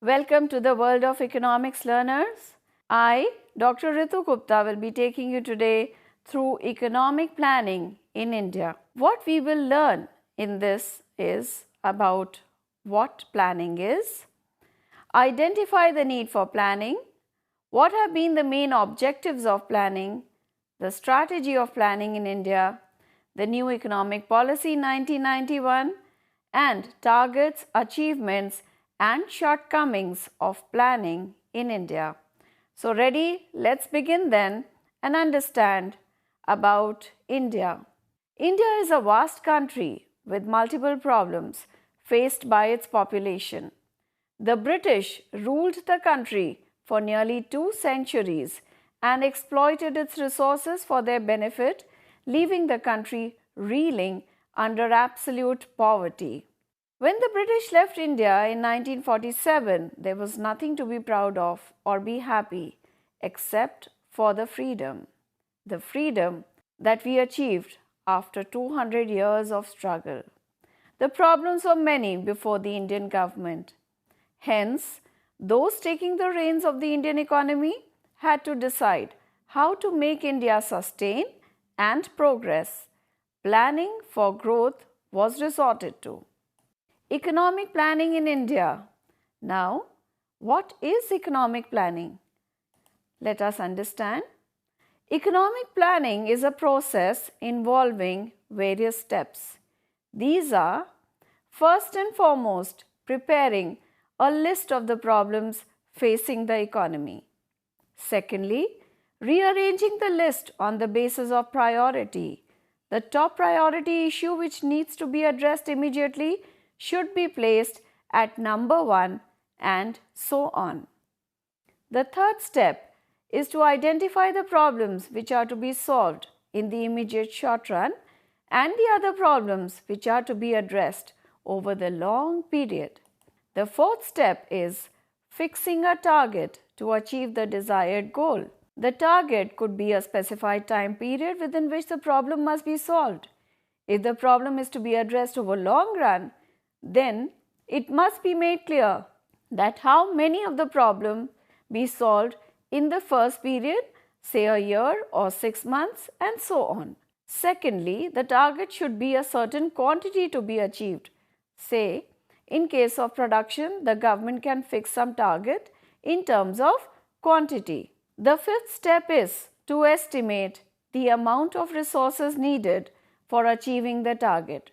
Welcome to the world of economics learners. I, Dr. Ritu Gupta, will be taking you today through economic planning in India. What we will learn in this is about what planning is, identify the need for planning, what have been the main objectives of planning, the strategy of planning in India, the new economic policy 1991, and targets, achievements, and shortcomings of planning in India. So ready? Let's begin then and understand about India. India is a vast country with multiple problems faced by its population. The British ruled the country for nearly 2 centuries and exploited its resources for their benefit, leaving the country reeling under absolute poverty. When the British left India in 1947, there was nothing to be proud of or be happy except for the freedom that we achieved after 200 years of struggle. The problems were many before the Indian government. Hence, those taking the reins of the Indian economy had to decide how to make India sustain and progress. Planning for growth was resorted to. Economic planning in India. Now, what is economic planning? Let us understand. Economic planning is a process involving various steps. These are, first and foremost, preparing a list of the problems facing the economy. Secondly, rearranging the list on the basis of priority. The top priority issue which needs to be addressed immediately should be placed at number 1 and so on. The third step is to identify the problems which are to be solved in the immediate short run and the other problems which are to be addressed over the long period. The fourth step is fixing a target to achieve the desired goal. The target could be a specified time period within which the problem must be solved. If the problem is to be addressed over long run, then it must be made clear that how many of the problem be solved in the first period, say a year or 6 months, and so on. Secondly, the target should be a certain quantity to be achieved. Say, in case of production, the government can fix some target in terms of quantity. The fifth step is to estimate the amount of resources needed for achieving the target.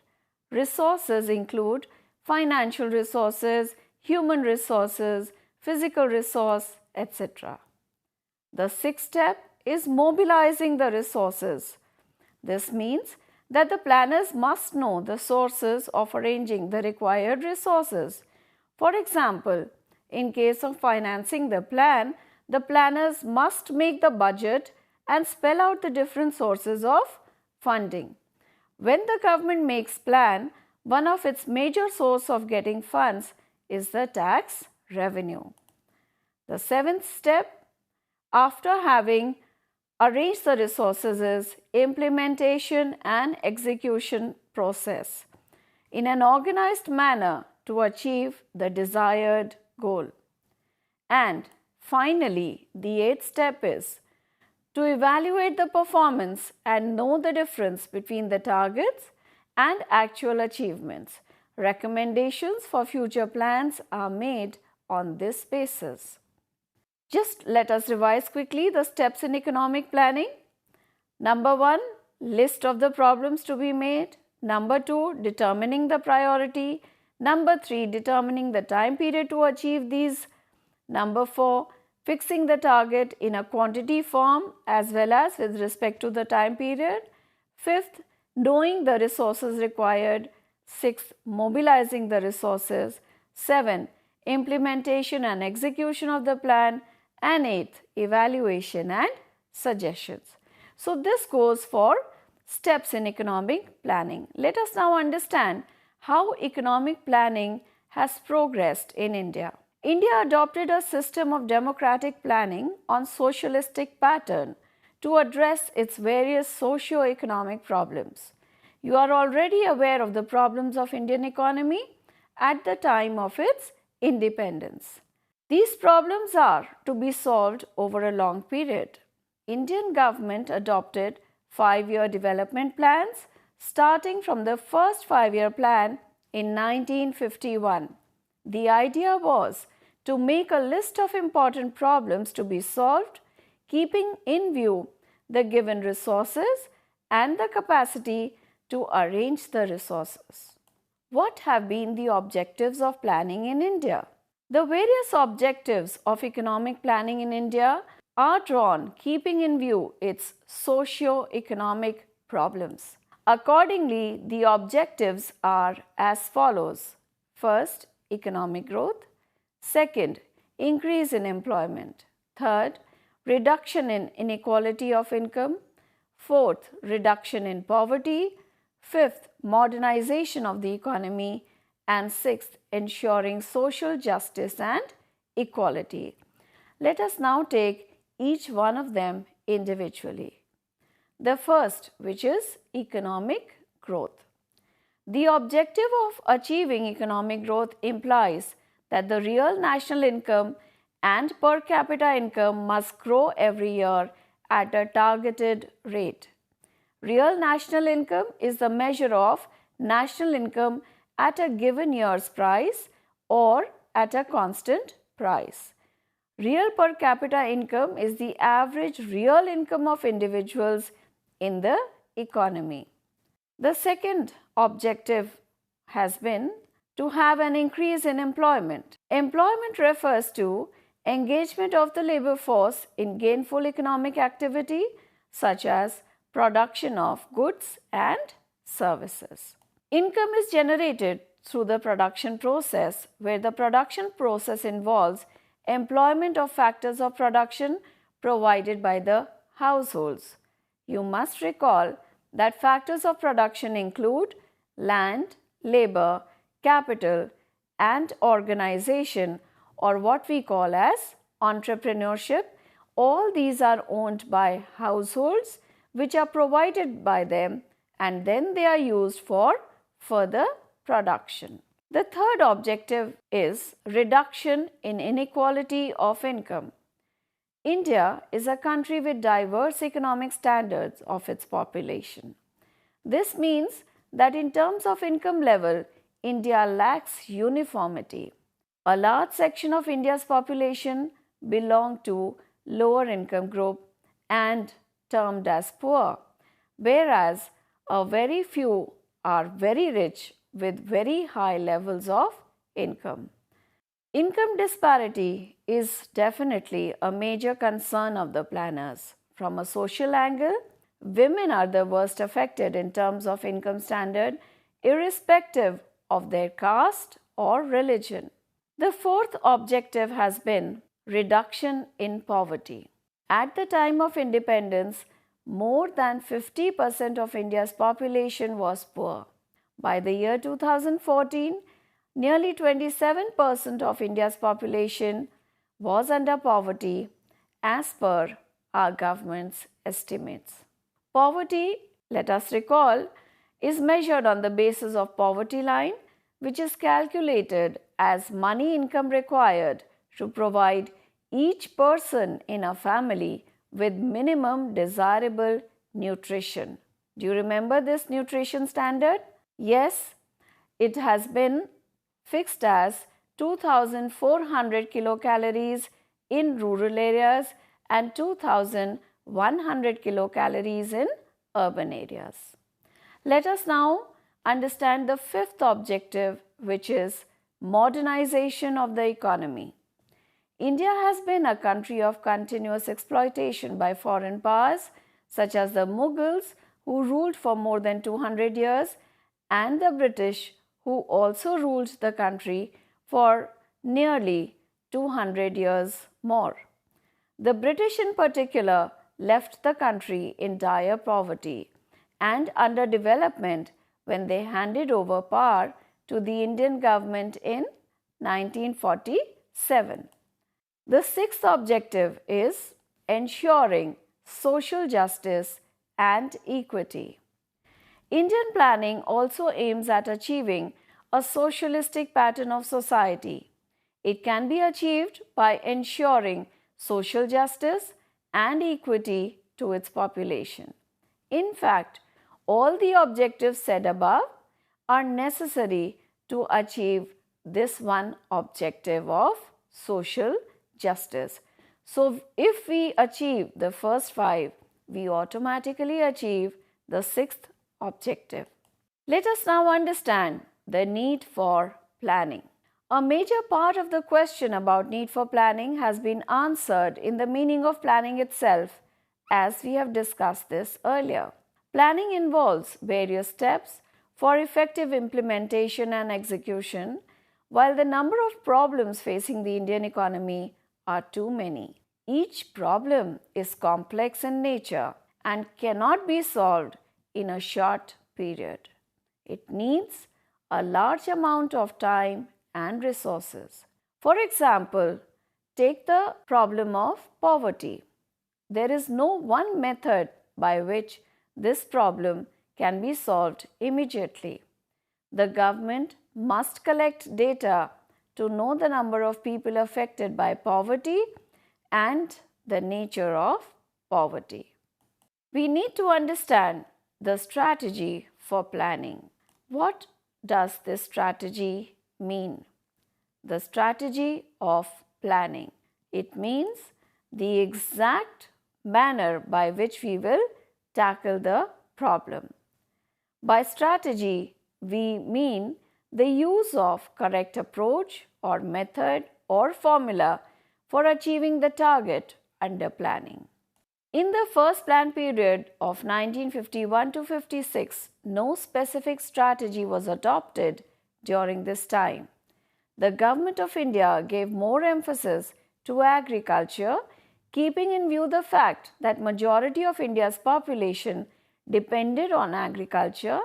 Resources include financial resources, human resources, physical resource, etc. The sixth step is mobilizing the resources. This means that the planners must know the sources of arranging the required resources. For example, in case of financing the plan, the planners must make the budget and spell out the different sources of funding. When the government makes plan, one of its major source of getting funds is the tax revenue. The seventh step, after having arranged the resources, is implementation and execution process in an organized manner to achieve the desired goal. And finally, the eighth step is to evaluate the performance and know the difference between the targets and actual achievements. Recommendations for future plans are made on this basis. Just let us revise quickly the steps in economic planning. Number 1, list of the problems to be made. Number 2, determining the priority. Number 3, determining the time period to achieve these. Number 4, fixing the target in a quantity form as well as with respect to the time period. Fifth, knowing the resources required. Sixth, mobilizing the resources. 7, implementation and execution of the plan. And 8th, evaluation and suggestions. So this goes for steps in economic planning. Let us now understand how economic planning has progressed in India. India adopted a system of democratic planning on socialistic pattern to address its various socio-economic problems. You are already aware of the problems of Indian economy at the time of its independence. These problems are to be solved over a long period. Indian government adopted 5-year development plans starting from the first 5-year plan in 1951. The idea was to make a list of important problems to be solved, keeping in view the given resources and the capacity to arrange the resources. What have been the objectives of planning in India? The various objectives of economic planning in India are drawn keeping in view its socio-economic problems. Accordingly, the objectives are as follows. First, economic growth. Second, increase in employment. Third, reduction in inequality of income. Fourth, reduction in poverty. Fifth, modernization of the economy. And sixth, ensuring social justice and equality. Let us now take each one of them individually. The first, which is economic growth. The objective of achieving economic growth implies that the real national income and per capita income must grow every year at a targeted rate. Real national income is the measure of national income at a given year's price or at a constant price. Real per capita income is the average real income of individuals in the economy. The second objective has been to have an increase in employment. Employment refers to engagement of the labor force in gainful economic activity such as production of goods and services. Income is generated through the production process, where the production process involves employment of factors of production provided by the households. You must recall that factors of production include land, labor, capital, and organization, or what we call as entrepreneurship. All these are owned by households, which are provided by them, and then they are used for further production. The third objective is reduction in inequality of income. India is a country with diverse economic standards of its population. This means that in terms of income level, India lacks uniformity. A large section of India's population belong to lower income group and termed as poor, whereas a very few are very rich with very high levels of income. Income disparity is definitely a major concern of the planners. From a social angle, women are the worst affected in terms of income standard, irrespective of their caste or religion. The fourth objective has been reduction in poverty. At the time of independence, more than 50% of India's population was poor. By the year 2014, nearly 27% of India's population was under poverty as per our government's estimates. Poverty, let us recall, is measured on the basis of poverty line, which is calculated as money income required to provide each person in a family with minimum desirable nutrition. Do you remember this nutrition standard? Yes, it has been fixed as 2,400 kilocalories in rural areas and 2,100 kilocalories in urban areas. Let us now understand the fifth objective, which is modernization of the economy. India has been a country of continuous exploitation by foreign powers such as the Mughals, who ruled for more than 200 years, and the British, who also ruled the country for nearly 200 years more. The British in particular left the country in dire poverty and underdevelopment when they handed over power to the Indian government in 1947. The sixth objective is ensuring social justice and equity. Indian planning also aims at achieving a socialistic pattern of society. It can be achieved by ensuring social justice and equity to its population. In fact, all the objectives said above are necessary to achieve this one objective of social justice. So, if we achieve the first five, we automatically achieve the sixth objective. Let us now understand the need for planning. A major part of the question about need for planning has been answered in the meaning of planning itself, as we have discussed this earlier. Planning involves various steps for effective implementation and execution, while the number of problems facing the Indian economy are too many. Each problem is complex in nature and cannot be solved in a short period. It needs a large amount of time and resources. For example, take the problem of poverty. There is no one method by which this problem can be solved immediately. The government must collect data to know the number of people affected by poverty and the nature of poverty. We need to understand the strategy for planning. What does this strategy mean? The strategy of planning. It means the exact manner by which we will tackle the problem. By strategy, we mean the use of correct approach or method or formula for achieving the target under planning. In the first plan period of 1951 to 56, no specific strategy was adopted during this time. The Government of India gave more emphasis to agriculture, keeping in view the fact that majority of India's population depended on agriculture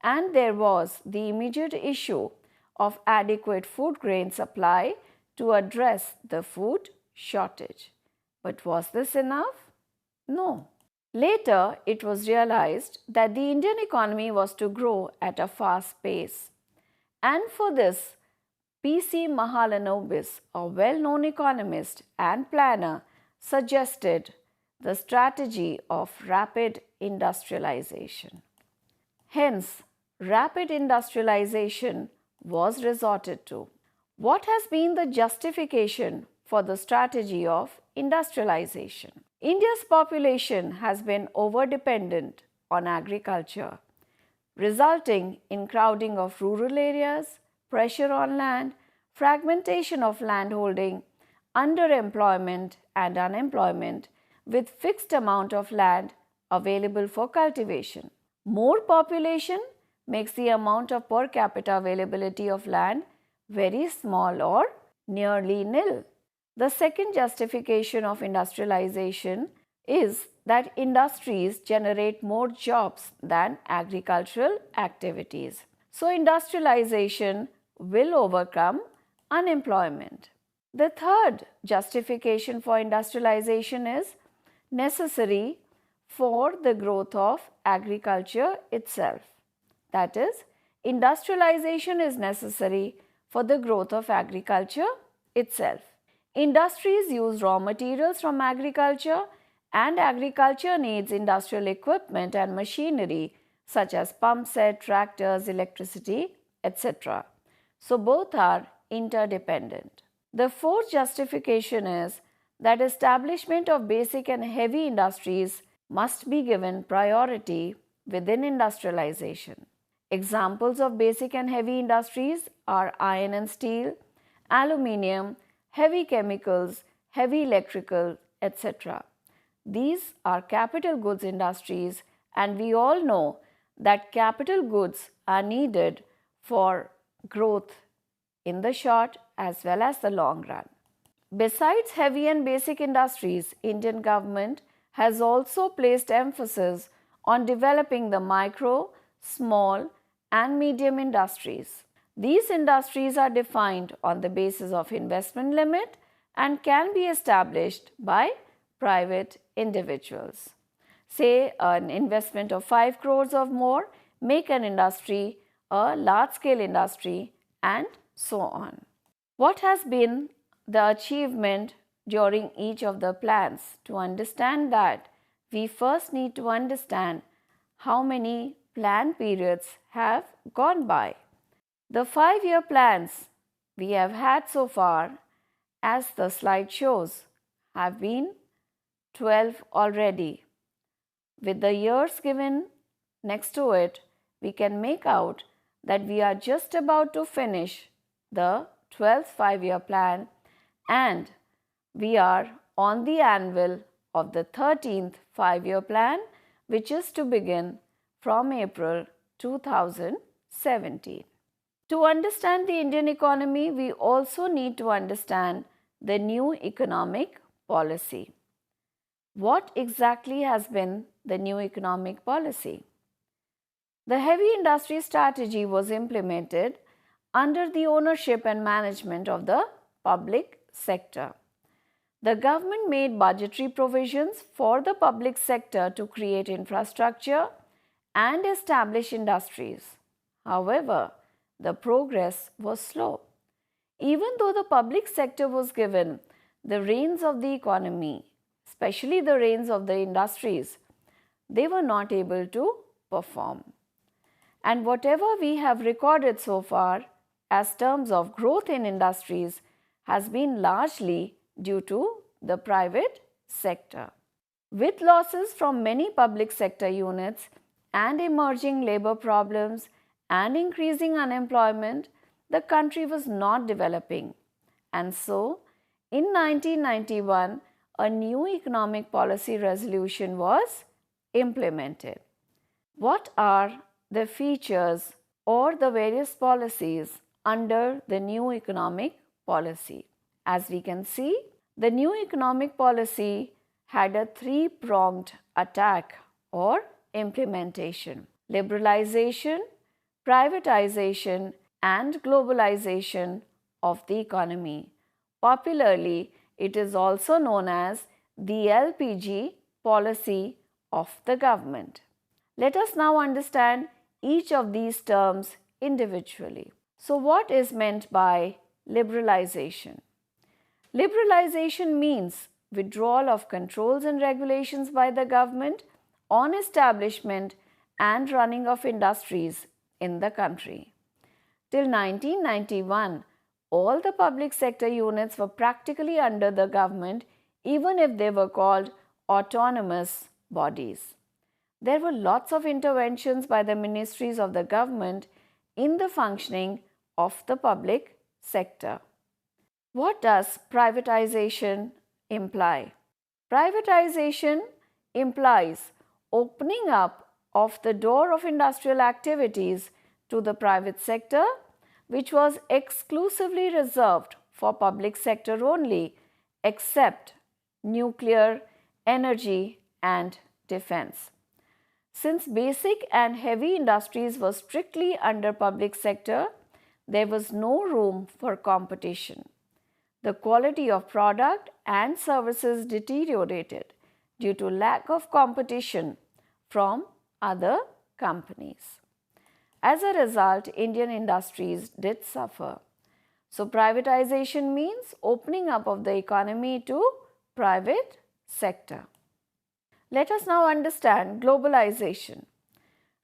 and there was the immediate issue of adequate food grain supply to address the food shortage. But was this enough? No. Later, it was realized that the Indian economy was to grow at a fast pace. And for this, P.C. Mahalanobis, a well-known economist and planner, suggested the strategy of rapid industrialization. Hence, rapid industrialization was resorted to. What has been the justification for the strategy of industrialization? India's population has been over-dependent on agriculture, resulting in crowding of rural areas, pressure on land, fragmentation of landholding, underemployment and unemployment with fixed amount of land available for cultivation. More population makes the amount of per capita availability of land very small or nearly nil. The second justification of industrialization is that industries generate more jobs than agricultural activities. So, industrialization will overcome unemployment. The third justification for industrialization is necessary for the growth of agriculture itself. That is, industrialization is necessary for the growth of agriculture itself. Industries use raw materials from agriculture and agriculture needs industrial equipment and machinery such as pump set, tractors, electricity, etc. So both are interdependent. The fourth justification is that establishment of basic and heavy industries must be given priority within industrialization. Examples of basic and heavy industries are iron and steel, aluminium, heavy chemicals, heavy electrical, etc. These are capital goods industries, and we all know that capital goods are needed for growth in the short as well as the long run. Besides heavy and basic industries, Indian government has also placed emphasis on developing the micro, small and medium industries. These industries are defined on the basis of investment limit and can be established by private individuals. Say an investment of 5 crores or more, make an industry a large-scale industry, and so on. What has been the achievement during each of the plans? To understand that, we first need to understand how many plan periods have gone by. The 5-year plans we have had so far, as the slide shows, have been 12 already. With the years given next to it, we can make out that we are just about to finish the 12th 5-year plan and we are on the anvil of the 13th 5-year plan, which is to begin from April 2017. To understand the Indian economy, we also need to understand the new economic policy. What exactly has been the new economic policy? The heavy industry strategy was implemented under the ownership and management of the public sector. The government made budgetary provisions for the public sector to create infrastructure and establish industries. However, the progress was slow. Even though the public sector was given the reins of the economy, especially the reins of the industries, they were not able to perform. And whatever we have recorded so far as terms of growth in industries has been largely due to the private sector. With losses from many public sector units and emerging labor problems and increasing unemployment, the country was not developing. And so, in 1991, a new economic policy resolution was implemented. What are the features or the various policies under the new economic policy? As we can see, the new economic policy had a three-pronged attack or implementation: liberalization, privatization, and globalization of the economy. Popularly, it is also known as the LPG policy of the government. Let us now understand each of these terms individually. So, what is meant by liberalization? Liberalization means withdrawal of controls and regulations by the government on establishment and running of industries in the country. Till 1991, all the public sector units were practically under the government, even if they were called autonomous bodies. There were lots of interventions by the ministries of the government in the functioning of the public sector. What does privatization imply? Privatization implies opening up of the door of industrial activities to the private sector, which was exclusively reserved for public sector only, except nuclear, energy, and defense. Since basic and heavy industries were strictly under public sector, there was no room for competition. The quality of product and services deteriorated due to lack of competition from other companies. As a result, Indian industries did suffer. So, privatization means opening up of the economy to private sector. Let us now understand globalization.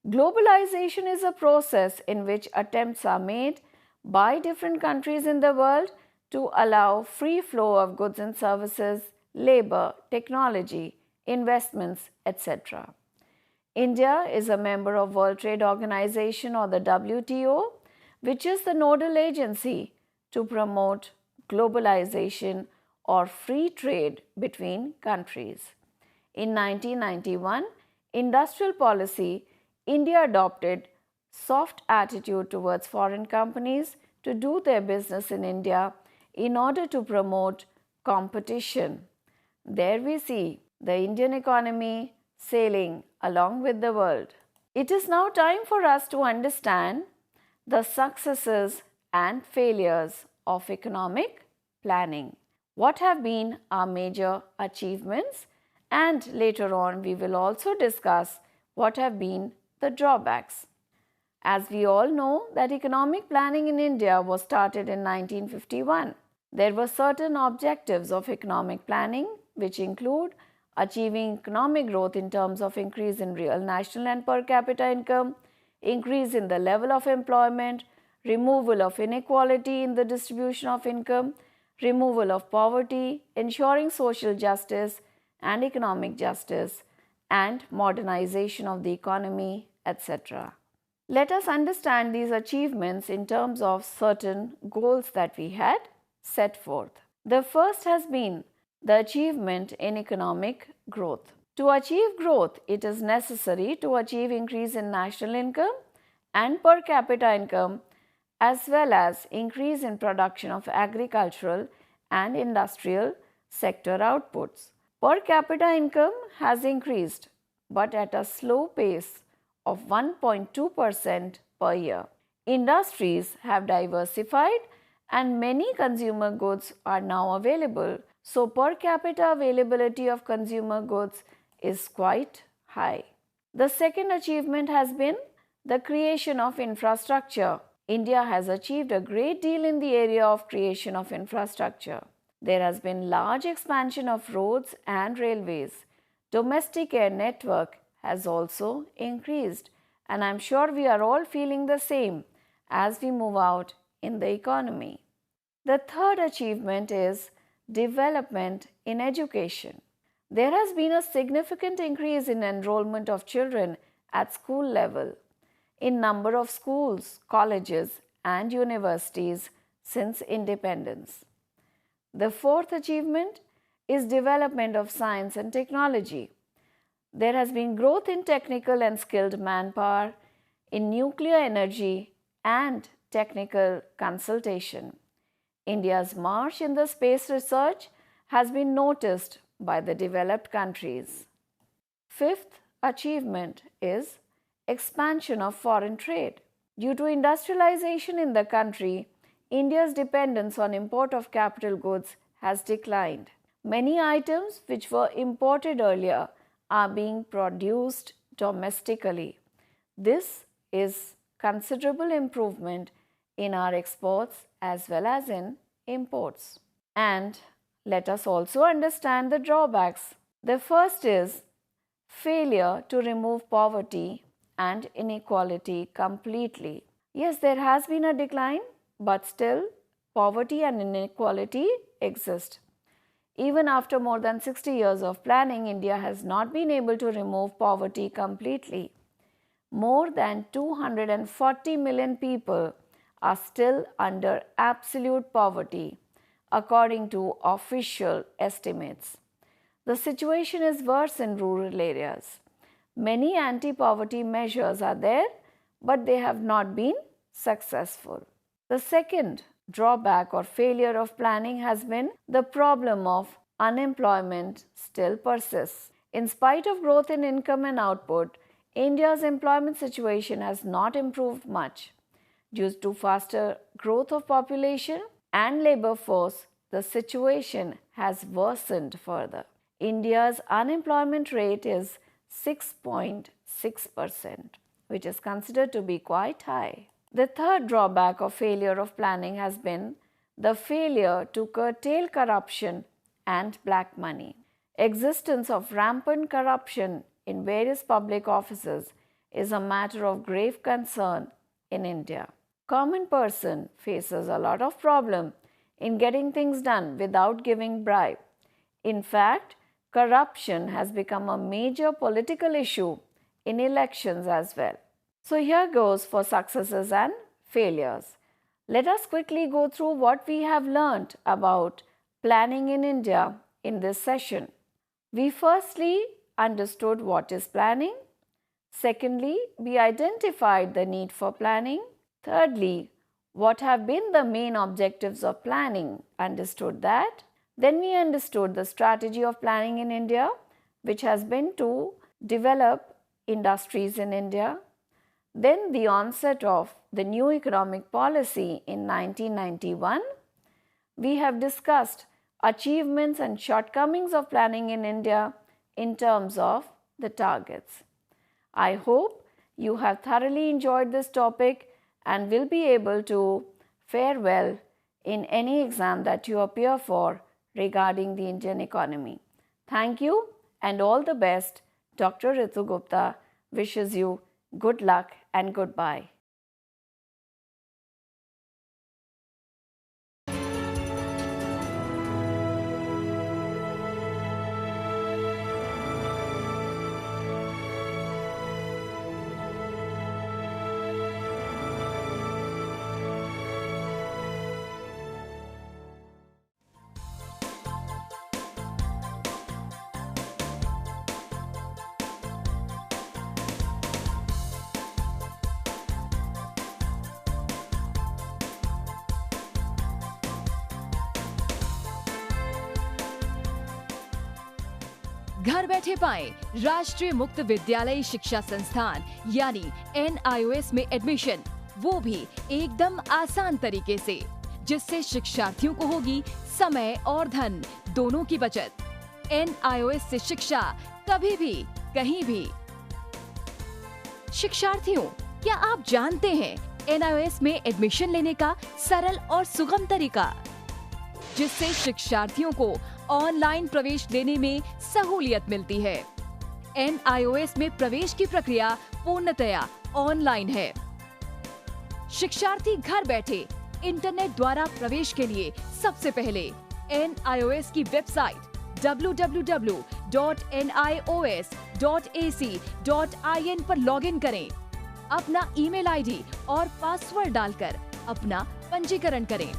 Globalization is a process in which attempts are made by different countries in the world to allow free flow of goods and services, labor, technology, investments, etc. India is a member of World Trade Organization or the WTO, which is the nodal agency to promote globalization or free trade between countries. In 1991, industrial policy, India adopted soft attitude towards foreign companies to do their business in India in order to promote competition. There we see the Indian economy sailing along with the world. It is now time for us to understand the successes and failures of economic planning. What have been our major achievements? And later on, we will also discuss what have been the drawbacks. As we all know that economic planning in India was started in 1951. There were certain objectives of economic planning which include achieving economic growth in terms of increase in real national and per capita income, increase in the level of employment, removal of inequality in the distribution of income, removal of poverty, ensuring social justice and economic justice, and modernization of the economy, etc. Let us understand these achievements in terms of certain goals that we had set forth. The first has been the achievement in economic growth. To achieve growth, it is necessary to achieve increase in national income and per capita income, as well as increase in production of agricultural and industrial sector outputs. Per capita income has increased, but at a slow pace of 1.2% per year. Industries have diversified and many consumer goods are now available, so per capita availability of consumer goods is quite high. The second achievement has been the creation of infrastructure. India has achieved a great deal in the area of creation of infrastructure. There has been large expansion of roads and railways. Domestic air network has also increased, and I'm sure we are all feeling the same as we move out in the economy. The third achievement is development in education. There has been a significant increase in enrollment of children at school level, in number of schools, colleges, and universities since independence. The fourth achievement is development of science and technology. There has been growth in technical and skilled manpower, in nuclear energy, and technical consultation. India's march in the space research has been noticed by the developed countries. Fifth achievement is expansion of foreign trade. Due to industrialization in the country, India's dependence on import of capital goods has declined. Many items which were imported earlier are being produced domestically. This is considerable improvement in our exports as well as in imports. And let us also understand the drawbacks. The first is failure to remove poverty and inequality completely. Yes, there has been a decline, but still poverty and inequality exist. Even after more than 60 years of planning, India has not been able to remove poverty completely. More than 240 million people are still under absolute poverty, according to official estimates. The situation is worse in rural areas. Many anti-poverty measures are there, but they have not been successful. The second drawback or failure of planning has been the problem of unemployment still persists. In spite of growth in income and output, India's employment situation has not improved much. Due to faster growth of population and labor force, the situation has worsened further. India's unemployment rate is 6.6%, which is considered to be quite high. The third drawback or failure of planning has been the failure to curtail corruption and black money. Existence of rampant corruption in various public offices is a matter of grave concern in India. Common person faces a lot of problem in getting things done without giving bribe. In fact, corruption has become a major political issue in elections as well. So here goes for successes and failures. Let us quickly go through what we have learnt about planning in India in this session. We firstly understood what is planning. Secondly, we identified the need for planning. Thirdly, what have been the main objectives of planning? Understood that. Then we understood the strategy of planning in India, which has been to develop industries in India. Then the onset of the new economic policy in 1991. We have discussed achievements and shortcomings of planning in India in terms of the targets. I hope you have thoroughly enjoyed this topic and will be able to fare well in any exam that you appear for regarding the Indian economy. Thank you and all the best. Dr. Ritu Gupta wishes you good luck and goodbye. घर बैठे पाएं राष्ट्रीय मुक्त विद्यालय शिक्षा संस्थान यानी NIOS में एडमिशन, वो भी एकदम आसान तरीके से, जिससे शिक्षार्थियों को होगी समय और धन दोनों की बचत। NIOS से शिक्षा कभी भी कहीं भी। शिक्षार्थियों, क्या आप जानते हैं NIOS में एडमिशन लेने का सरल और सुगम तरीका, जिससे शिक्षार्थियों को ऑनलाइन प्रवेश लेने में सहूलियत मिलती है। NIOS में प्रवेश की प्रक्रिया पूर्णतया ऑनलाइन है। शिक्षार्थी घर बैठे इंटरनेट द्वारा प्रवेश के लिए सबसे पहले NIOS की वेबसाइट www.nios.ac.in पर लॉगिन करें। अपना ईमेल आईडी और पासवर्ड डालकर अपना पंजीकरण करें।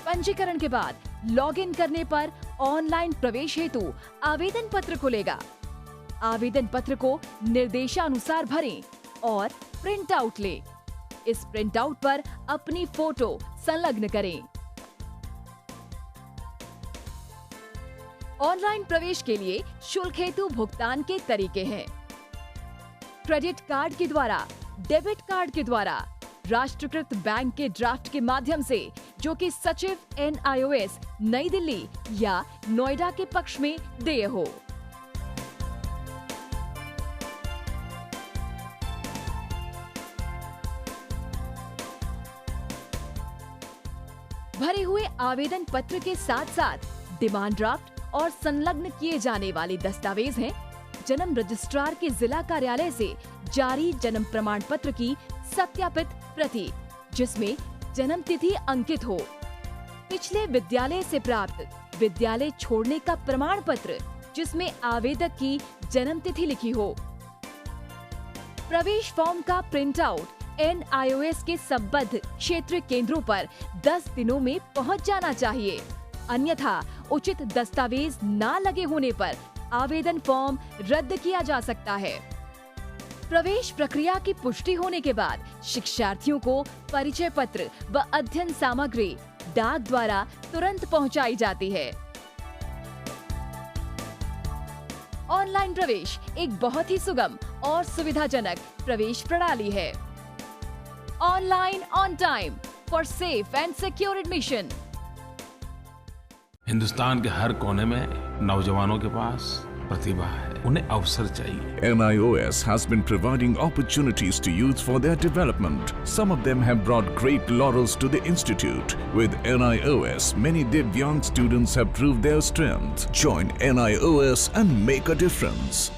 पंजीकरण के बाद लॉगिन करने पर ऑनलाइन प्रवेश हेतु आवेदन पत्र खुलेगा। आवेदन पत्र को निर्देशानुसार भरें और प्रिंट आउट लें। इस प्रिंट आउट पर अपनी फोटो संलग्न करें। ऑनलाइन प्रवेश के लिए शुल्क हेतु भुगतान के तरीके हैं: क्रेडिट कार्ड के द्वारा, डेबिट कार्ड के द्वारा, राष्ट्रीयकृत बैंक के ड्राफ्ट के माध्यम से, जो कि सचिव NIOS नई दिल्ली या नोएडा के पक्ष में देय हो। भरे हुए आवेदन पत्र के साथ साथ डिमांड ड्राफ्ट और संलग्न किए जाने वाले दस्तावेज हैं: जन्म रजिस्ट्रार के जिला कार्यालय से जारी जन्म प्रमाण पत्र की सत्यापित प्रति, जिसमें जन्म तिथि अंकित हो, पिछले विद्यालय से प्राप्त विद्यालय छोड़ने का प्रमाण पत्र, जिसमें आवेदक की जन्म तिथि लिखी हो। प्रवेश फॉर्म का प्रिंट आउट NIOS के संबद्ध क्षेत्रीय केंद्रों पर 10 दिनों में पहुंच जाना चाहिए, अन्यथा उचित दस्तावेज न लगे होने पर आवेदन फॉर्म रद्द किया जा सकता है। प्रवेश प्रक्रिया की पुष्टि होने के बाद शिक्षार्थियों को परिचय पत्र व अध्ययन सामग्री डाक द्वारा तुरंत पहुंचाई जाती है। ऑनलाइन प्रवेश एक बहुत ही सुगम और सुविधाजनक प्रवेश प्रणाली है। Online on time for safe and secure admission. Hindustan के हर कोने में नौजवानों के पास प्रतिभा है, उन्हें अवसर चाहिए। NIOS has been providing opportunities to youth for their development. Some of them have brought great laurels to the institute. With NIOS, many Divyang students have proved their strength. Join NIOS and make a difference.